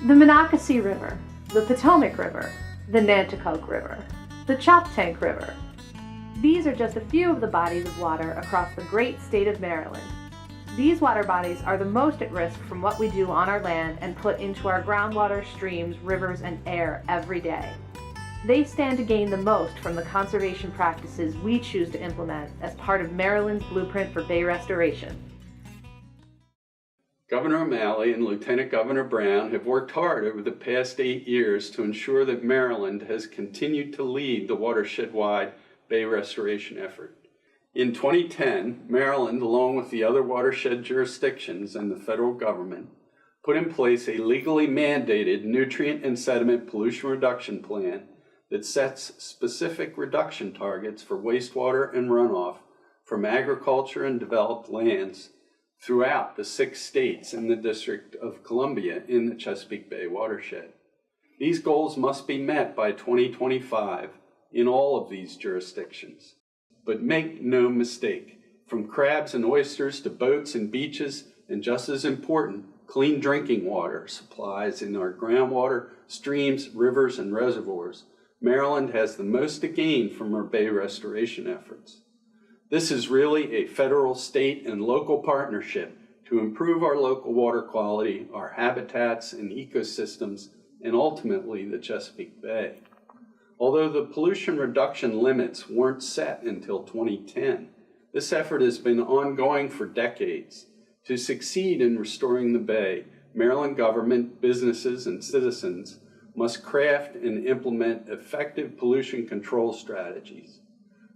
The Monocacy River, the Potomac River, the Nanticoke River, the Choptank River. These are just a few of the bodies of water across the great state of Maryland. These water bodies are the most at risk from what we do on our land and put into our groundwater, streams, rivers, and air every day. They stand to gain the most from the conservation practices we choose to implement as part of Maryland's blueprint for bay restoration. Governor O'Malley and Lieutenant Governor Brown have worked hard over the past 8 years to ensure that Maryland has continued to lead the watershed-wide bay restoration effort. In 2010, Maryland, along with the other watershed jurisdictions and the federal government, put in place a legally mandated nutrient and sediment pollution reduction plan that sets specific reduction targets for wastewater and runoff from agriculture and developed lands throughout the 6 states in the District of Columbia in the Chesapeake Bay watershed. These goals must be met by 2025 in all of these jurisdictions. But make no mistake, from crabs and oysters to boats and beaches, and just as important, clean drinking water supplies in our groundwater, streams, rivers, and reservoirs, Maryland has the most to gain from our bay restoration efforts. This is really a federal, state, and local partnership to improve our local water quality, our habitats and ecosystems, and ultimately the Chesapeake Bay. Although the pollution reduction limits weren't set until 2010, this effort has been ongoing for decades. To succeed in restoring the Bay, Maryland government, businesses, and citizens must craft and implement effective pollution control strategies.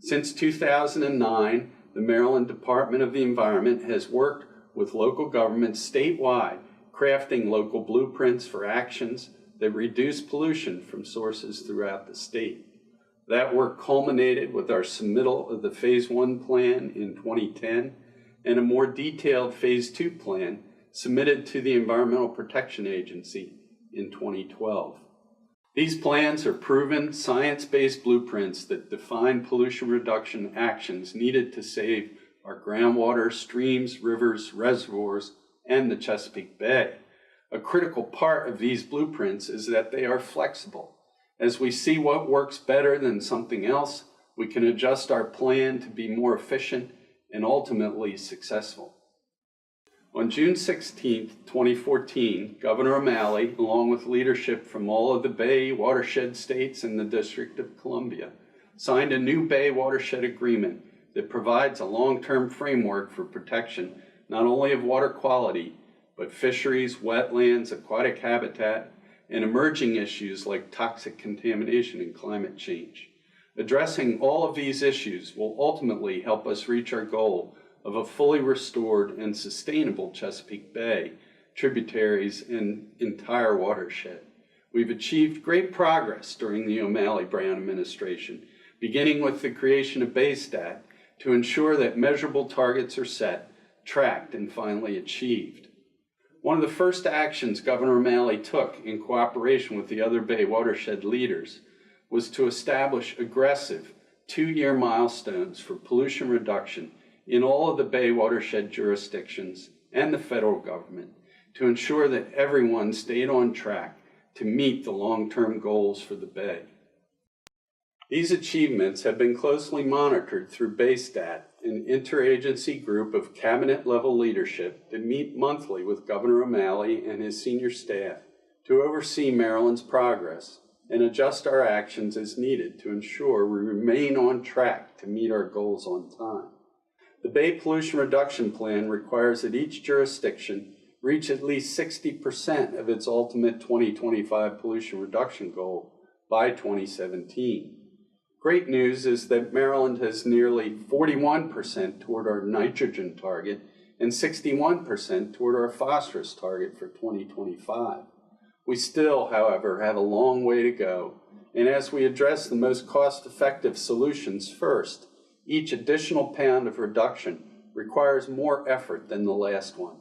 Since 2009, the Maryland Department of the Environment has worked with local governments statewide, crafting local blueprints for actions that reduce pollution from sources throughout the state. That work culminated with our submittal of the Phase 1 plan in 2010 and a more detailed Phase 2 plan submitted to the Environmental Protection Agency in 2012. These plans are proven, science-based blueprints that define pollution reduction actions needed to save our groundwater, streams, rivers, reservoirs, and the Chesapeake Bay. A critical part of these blueprints is that they are flexible. As we see what works better than something else, we can adjust our plan to be more efficient and ultimately successful. On June 16, 2014, Governor O'Malley, along with leadership from all of the Bay watershed states and the District of Columbia, signed a new Bay watershed agreement that provides a long-term framework for protection not only of water quality, but fisheries, wetlands, aquatic habitat, and emerging issues like toxic contamination and climate change. Addressing all of these issues will ultimately help us reach our goal of a fully restored and sustainable Chesapeake Bay, tributaries, and entire watershed. We've achieved great progress during the O'Malley-Brown administration, beginning with the creation of BayStat to ensure that measurable targets are set, tracked, and finally achieved. One of the first actions Governor O'Malley took in cooperation with the other Bay watershed leaders was to establish aggressive 2-year milestones for pollution reduction in all of the Bay watershed jurisdictions and the federal government to ensure that everyone stayed on track to meet the long-term goals for the Bay. These achievements have been closely monitored through BayStat, an interagency group of cabinet-level leadership that meet monthly with Governor O'Malley and his senior staff to oversee Maryland's progress and adjust our actions as needed to ensure we remain on track to meet our goals on time. The Bay Pollution Reduction Plan requires that each jurisdiction reach at least 60% of its ultimate 2025 pollution reduction goal by 2017. Great news is that Maryland has nearly 41% toward our nitrogen target and 61% toward our phosphorus target for 2025. We still, however, have a long way to go, and as we address the most cost-effective solutions first, each additional pound of reduction requires more effort than the last one.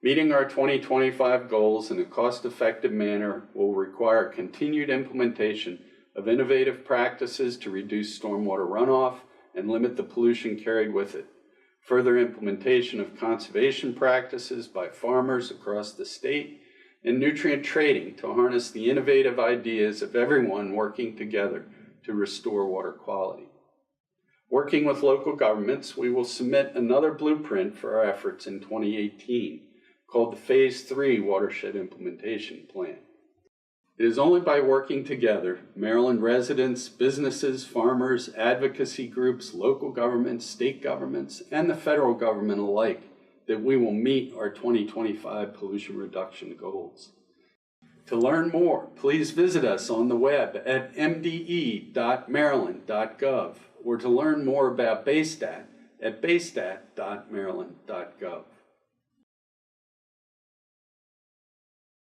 Meeting our 2025 goals in a cost-effective manner will require continued implementation of innovative practices to reduce stormwater runoff and limit the pollution carried with it, further implementation of conservation practices by farmers across the state, and nutrient trading to harness the innovative ideas of everyone working together to restore water quality. Working with local governments, we will submit another blueprint for our efforts in 2018, called the Phase 3 Watershed Implementation Plan. It is only by working together, Maryland residents, businesses, farmers, advocacy groups, local governments, state governments, and the federal government alike, that we will meet our 2025 pollution reduction goals. To learn more, please visit us on the web at mde.maryland.gov or to learn more about Baystat at baystat.maryland.gov.